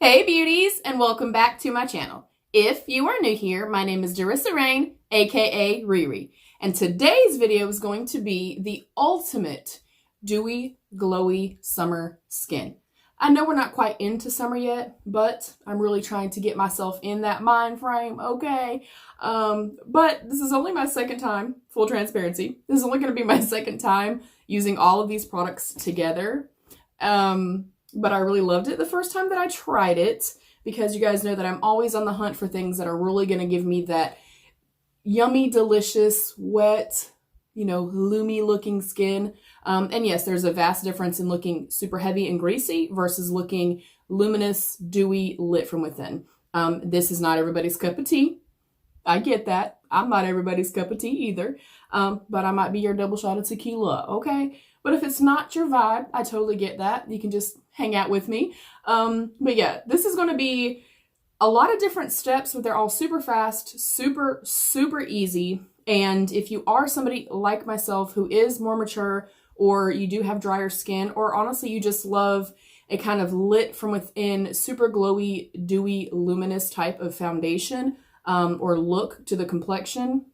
Hey beauties, and welcome back to my channel. If you are new here, my name is Darissa Rain, aka Riri, and today's video is going to be the ultimate dewy, glowy summer skin. I know we're not quite into summer yet, but I'm really trying to get myself in that mind frame, okay? But this is only my second time, full transparency. This is only going to be my second time using all of these products together. But I really loved it the first time that I tried it, because you guys know that I'm always on the hunt for things that are really going to give me that yummy, delicious, wet, loomy looking skin. And yes, there's a vast difference in looking super heavy and greasy versus looking luminous, dewy, lit from within. This is not everybody's cup of tea. I get that. I'm not everybody's cup of tea either. But I might be your double shot of tequila, okay? But if it's not your vibe, I totally get that. You can just hang out with me. But yeah, this is going to be a lot of different steps, but they're all super fast, super, super easy. And if you are somebody like myself who is more mature, or you do have drier skin, or honestly, you just love a kind of lit from within, super glowy, dewy, luminous type of foundation, or look to the complexion,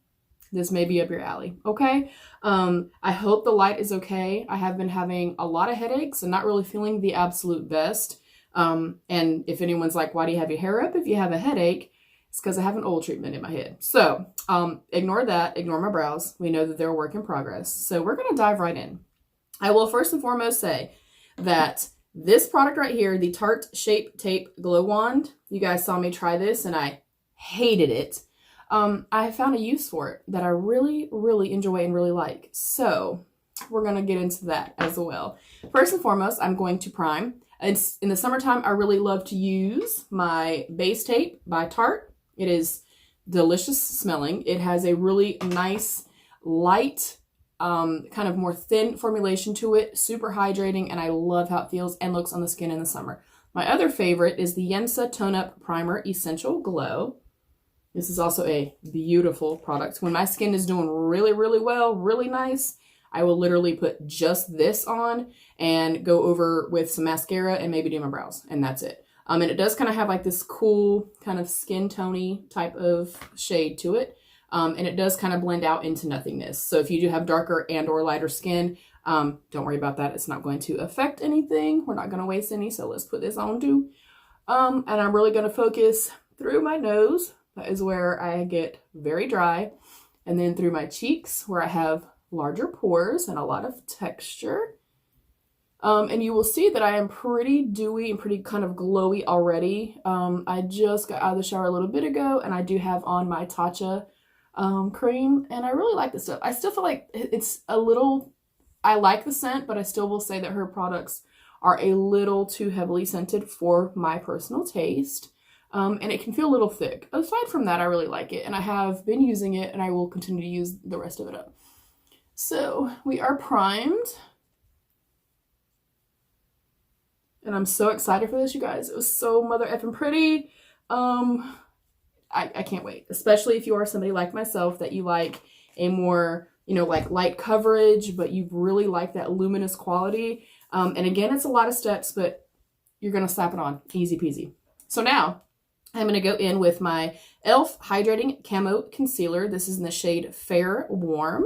this may be up your alley, okay? I hope the light is okay. I have been having a lot of headaches and not really feeling the absolute best. And if anyone's like, why do you have your hair up if you have a headache? It's because I have an oil treatment in my head. So ignore that, ignore my brows. We know that they're a work in progress. So we're gonna dive right in. I will first and foremost say that this product right here, the Tarte Shape Tape Glow Wand, you guys saw me try this and I hated it. I found a use for it that I really, really enjoy and really like. So we're going to get into that as well. First and foremost, I'm going to prime. It's, in the summertime, I really love to use my base tape by Tarte. It is delicious smelling. It has a really nice, light, kind of more thin formulation to it. Super hydrating, and I love how it feels and looks on the skin in the summer. My other favorite is the Yensa Tone Up Primer Essential Glow. This is also a beautiful product. When my skin is doing really, really well, really nice, I will literally put just this on and go over with some mascara and maybe do my brows, and that's it. And it does kind of have like this cool kind of skin tony type of shade to it. And it does kind of blend out into nothingness. So if you do have darker and or lighter skin, don't worry about that. It's not going to affect anything. We're not going to waste any. So let's put this on too. And I'm really going to focus through my nose. That is where I get very dry. And then through my cheeks, where I have larger pores and a lot of texture. And you will see that I am pretty dewy and pretty kind of glowy already. I just got out of the shower a little bit ago, and I do have on my Tatcha cream, and I really like this stuff. I still feel like it's a little, I like the scent, but I still will say that her products are a little too heavily scented for my personal taste. And it can feel a little thick. Aside from that, I really like it, and I have been using it, and I will continue to use the rest of it up. So we are primed, and I'm so excited for this, you guys. It was so mother effing pretty. I can't wait, especially if you are somebody like myself that you like a more, like light coverage, but you really like that luminous quality. And again, it's a lot of steps, but you're gonna slap it on, easy peasy. So now I'm going to go in with my e.l.f. Hydrating Camo Concealer. This is in the shade Fair Warm,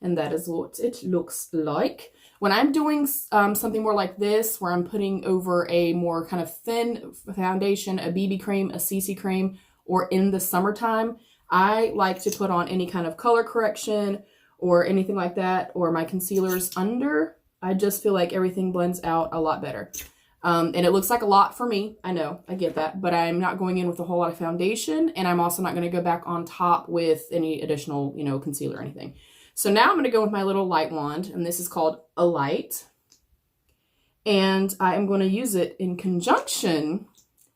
and that is what it looks like. When I'm doing something more like this, where I'm putting over a more kind of thin foundation, a BB cream, a CC cream, or in the summertime, I like to put on any kind of color correction or anything like that, or my concealers under. I just feel like everything blends out a lot better. And it looks like a lot for me. I know, I get that, but I'm not going in with a whole lot of foundation, and I'm also not going to go back on top with any additional, concealer or anything. So now I'm going to go with my little light wand, and this is called a light. And I am going to use it in conjunction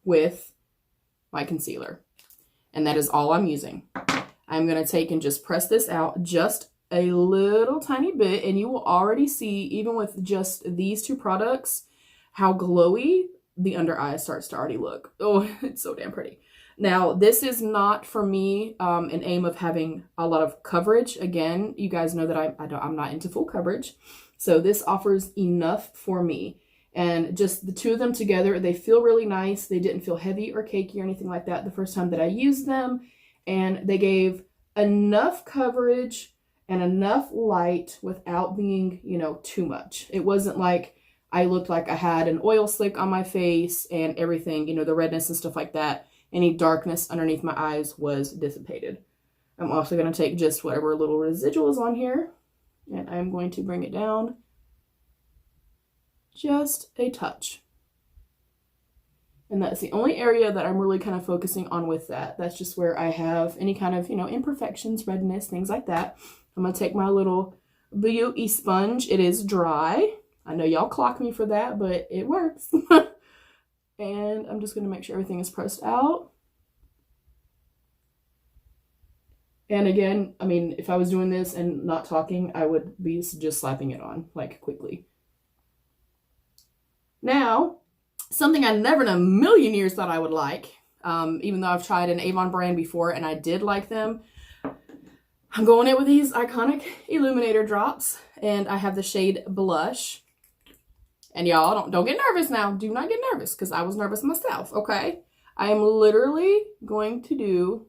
with my concealer. And that is all I'm using. I'm going to take and just press this out just a little tiny bit, and you will already see, even with just these two products, how glowy the under eye starts to already look. Oh, it's so damn pretty. Now, this is not for me an aim of having a lot of coverage. Again, you guys know that I'm not into full coverage. So this offers enough for me. And just the two of them together, they feel really nice. They didn't feel heavy or cakey or anything like that the first time that I used them. And they gave enough coverage and enough light without being, you know, too much. It wasn't like I looked like I had an oil slick on my face and everything, you know, the redness and stuff like that. Any darkness underneath my eyes was dissipated. I'm also going to take just whatever little residual is on here, and I'm going to bring it down just a touch. And that's the only area that I'm really kind of focusing on with that. That's just where I have any kind of, you know, imperfections, redness, things like that. I'm going to take my little BEAUTIES sponge. It is dry. I know y'all clock me for that, but it works. And I'm just going to make sure everything is pressed out. And again, I mean, if I was doing this and not talking, I would be just slapping it on, like, quickly. Now, something I never in a million years thought I would like, even though I've tried an Avon brand before and I did like them, I'm going in with these iconic illuminator drops, and I have the shade Blush. And y'all, don't get nervous now. Do not get nervous, because I was nervous myself, okay? I am literally going to do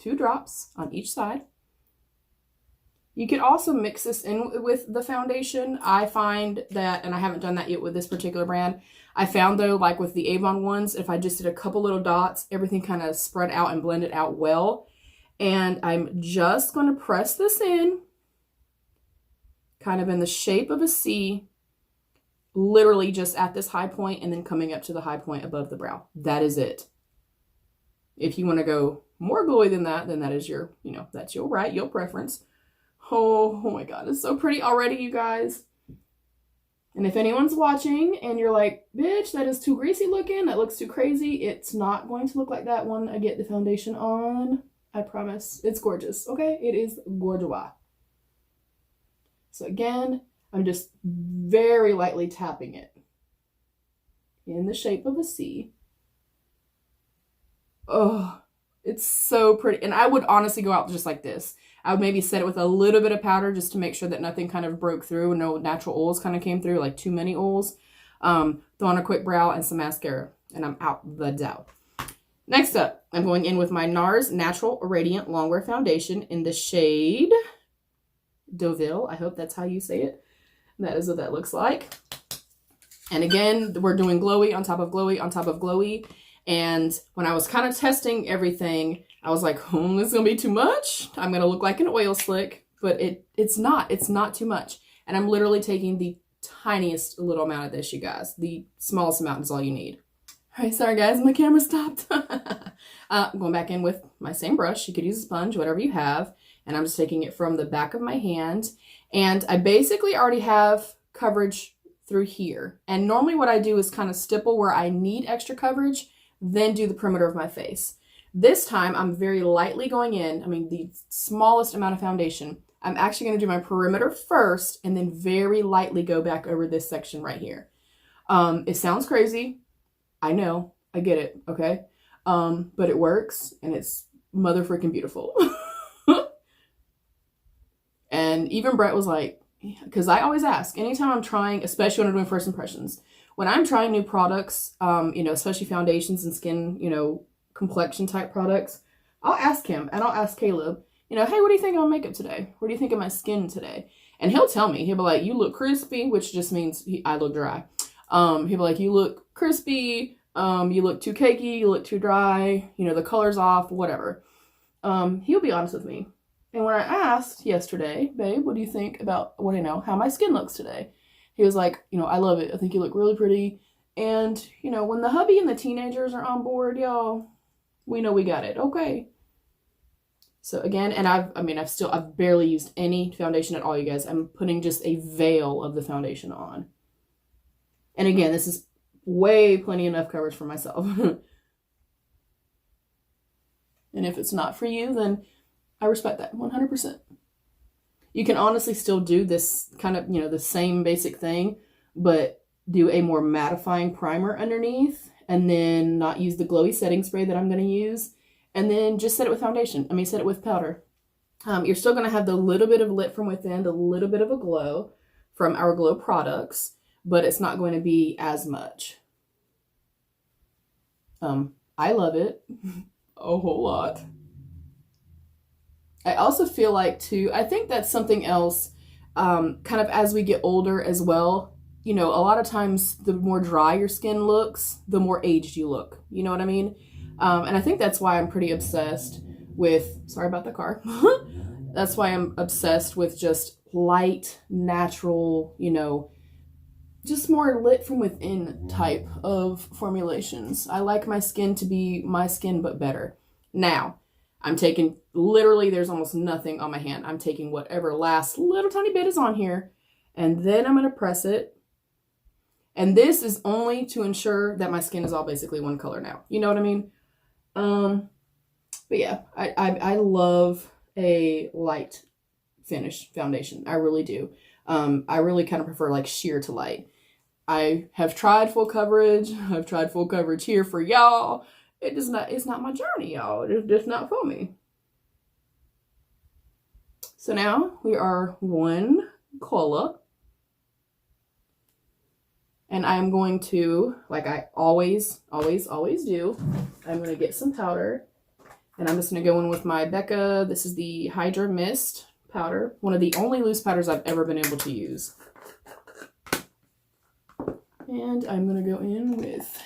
2 drops on each side. You could also mix this in with the foundation. I find that, and I haven't done that yet with this particular brand, I found though, like with the Avon ones, if I just did a couple little dots, everything kind of spread out and blended out well. And I'm just going to press this in, kind of in the shape of a C, literally just at this high point and then coming up to the high point above the brow. That is it. If you want to go more glowy than that, then that is your, you know, that's your right, your preference. Oh my God, it's so pretty already, you guys. And if anyone's watching and you're like, bitch, that is too greasy looking, that looks too crazy, it's not going to look like that when I get the foundation on. I promise. It's gorgeous, okay? It is gorgeous. So again, I'm just very lightly tapping it in the shape of a C. Oh, it's so pretty. And I would honestly go out just like this. I would maybe set it with a little bit of powder just to make sure that nothing kind of broke through and no natural oils kind of came through, like too many oils. Throw on a quick brow and some mascara, and I'm out the door. Next up, I'm going in with my NARS Natural Radiant Longwear Foundation in the shade Deauville. I hope that's how you say it. That is what that looks like. And again, we're doing glowy on top of glowy on top of glowy. And when I was kind of testing everything, I was like, this is going to be too much. I'm going to look like an oil slick, but it's not too much. And I'm literally taking the tiniest little amount of this, you guys. The smallest amount is all you need. All right, sorry guys, my camera stopped. I'm going back in with my same brush. You could use a sponge, whatever you have. And I'm just taking it from the back of my hand. And I basically already have coverage through here. And normally what I do is kind of stipple where I need extra coverage, then do the perimeter of my face. This time, I'm very lightly going in. I mean, the smallest amount of foundation. I'm actually going to do my perimeter first and then very lightly go back over this section right here. It sounds crazy. I know. I get it. Okay. But it works and it's mother freaking beautiful. And even Brett was like, because I always ask, anytime I'm trying, especially when I'm doing first impressions, when I'm trying new products, you know, especially foundations and skin, you know, complexion type products, I'll ask him and I'll ask Caleb, you know, hey, what do you think of my makeup today? What do you think of my skin today? And he'll tell me, he'll be like, you look crispy, which just means I look dry. He'll be like, you look crispy, you look too cakey, you look too dry, you know, the color's off, whatever. He'll be honest with me. And when I asked yesterday, babe, what do you think about, how my skin looks today? He was like, you know, I love it. I think you look really pretty. And, you know, when the hubby and the teenagers are on board, y'all, we know we got it. Okay. So again, and I've barely used any foundation at all, you guys. I'm putting just a veil of the foundation on. And again, this is way plenty enough coverage for myself. And if it's not for you, then I respect that 100%. You can honestly still do this kind of, you know, the same basic thing, but do a more mattifying primer underneath and then not use the glowy setting spray that I'm going to use. And then just set it with foundation. Set it with powder. You're still going to have the little bit of lit from within, the little bit of a glow from our glow products, but it's not going to be as much. I love it a whole lot. I also feel like too, I think that's something else, kind of as we get older as well, you know, a lot of times the more dry your skin looks, the more aged you look. You know what I mean? And I think that's why I'm pretty obsessed with, sorry about the car. That's why I'm obsessed with just light, natural, you know, just more lit from within type of formulations. I like my skin to be my skin, but better. Now, I'm taking, literally, there's almost nothing on my hand. I'm taking whatever last little tiny bit is on here, and then I'm going to press it. And this is only to ensure that my skin is all basically one color now. You know what I mean? But yeah, I love a light finish foundation. I really do. I really kind of prefer like sheer to light. I have tried full coverage. I've tried full coverage here for y'all. It's not my journey, y'all. It's just not for me. So now we are one color. And I'm going to, like I always do, I'm going to get some powder. And I'm just going to go in with my Becca. This is the Hydra Mist powder. One of the only loose powders I've ever been able to use. And I'm going to go in with,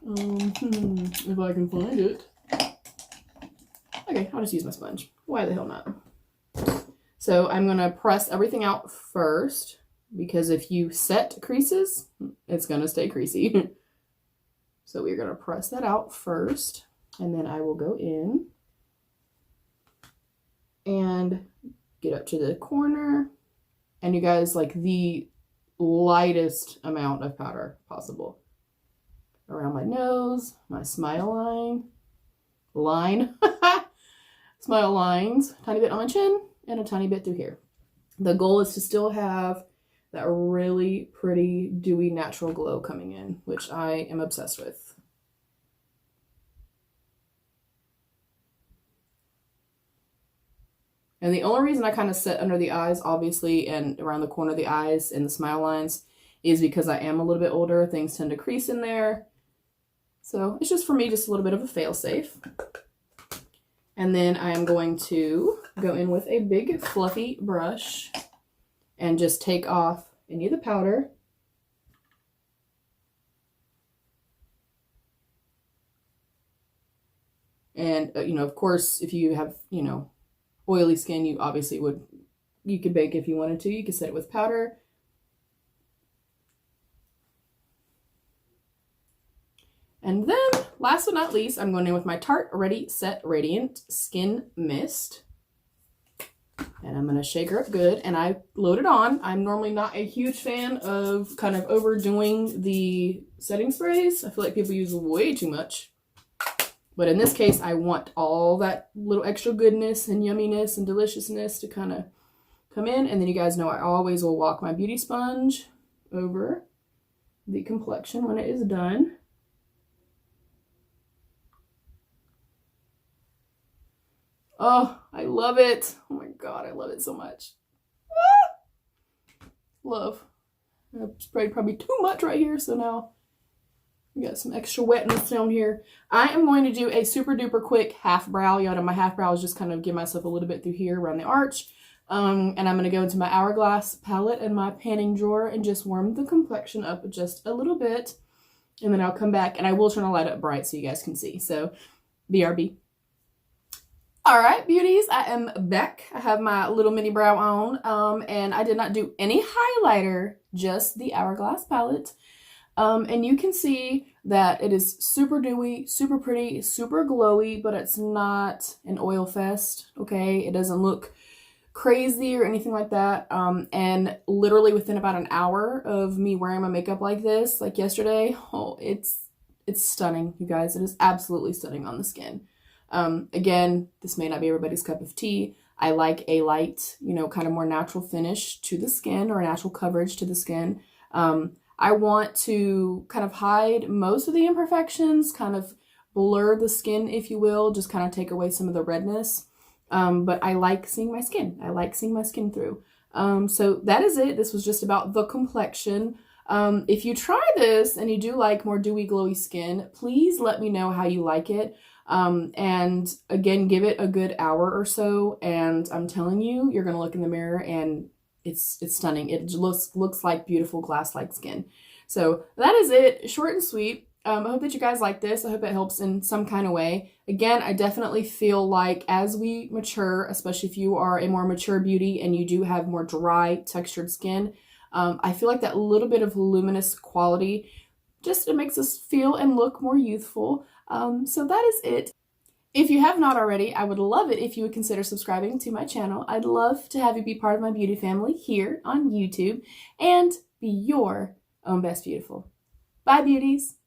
if I can find it. Okay, I'll just use my sponge. Why the hell not? So I'm going to press everything out first, because if you set creases, it's going to stay creasy. So we're going to press that out first, and then I will go in and get up to the corner. And you guys, like the lightest amount of powder possible. Around my nose, my smile line, smile lines, tiny bit on my chin, and a tiny bit through here. The goal is to still have that really pretty, dewy, natural glow coming in, which I am obsessed with. And the only reason I kind of set under the eyes, obviously, and around the corner of the eyes and the smile lines is because I am a little bit older. Things tend to crease in there. So it's just for me, just a little bit of a fail-safe. And then I am going to go in with a big fluffy brush and just take off any of the powder. And, you know, of course, if you have, you know, oily skin, you obviously would, you could bake if you wanted to. You could set it with powder. And then, last but not least, I'm going in with my Tarte Ready Set Radiant Skin Mist. And I'm going to shake her up good. And I load it on. I'm normally not a huge fan of kind of overdoing the setting sprays. I feel like people use way too much. But in this case, I want all that little extra goodness and yumminess and deliciousness to kind of come in. And then you guys know I always will walk my beauty sponge over the complexion when it is done. Oh, I love it. Oh my God, I love it so much. Ah! Love. I sprayed probably too much right here, so now we got some extra wetness down here. I am going to do a super duper quick half brow. You know, my half brow is just kind of give myself a little bit through here around the arch. And I'm going to go into my Hourglass palette and my panning drawer and just warm the complexion up just a little bit. And then I'll come back and I will turn the light up bright so you guys can see. So, BRB. All right, beauties, I am back. I have my little mini brow on, and I did not do any highlighter, just the Hourglass palette. And you can see that it is super dewy, super pretty, super glowy, but it's not an oil fest, okay? It doesn't look crazy or anything like that. And literally within about an hour of me wearing my makeup like this, like yesterday, oh, it's stunning, you guys. It is absolutely stunning on the skin. Again, this may not be everybody's cup of tea. I like a light, you know, kind of more natural finish to the skin or a natural coverage to the skin. I want to kind of hide most of the imperfections, kind of blur the skin, if you will, just kind of take away some of the redness. But I like seeing my skin. I like seeing my skin through. So that is it. This was just about the complexion. If you try this and you do like more dewy, glowy skin, please let me know how you like it. And again, give it a good hour or so, and I'm telling you, you're gonna look in the mirror and it's stunning. It looks like beautiful glass-like skin. So that is it, short and sweet. I hope that you guys like this. I hope it helps in some kind of way. Again, I definitely feel like as we mature, especially if you are a more mature beauty and you do have more dry textured skin, I feel like that little bit of luminous quality just it makes us feel and look more youthful. So that is it. If you have not already, I would love it if you would consider subscribing to my channel. I'd love to have you be part of my beauty family here on YouTube and be your own best beautiful. Bye, beauties.